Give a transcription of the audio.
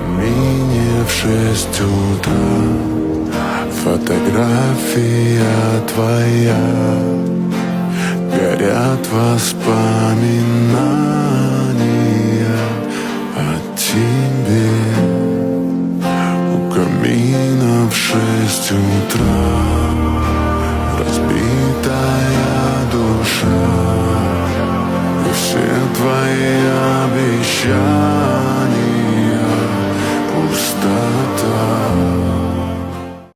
камине в 6 утра фотография твоя, горят воспоминания о тебе. У камина в 6 утра разбитая душа, и все твои обещания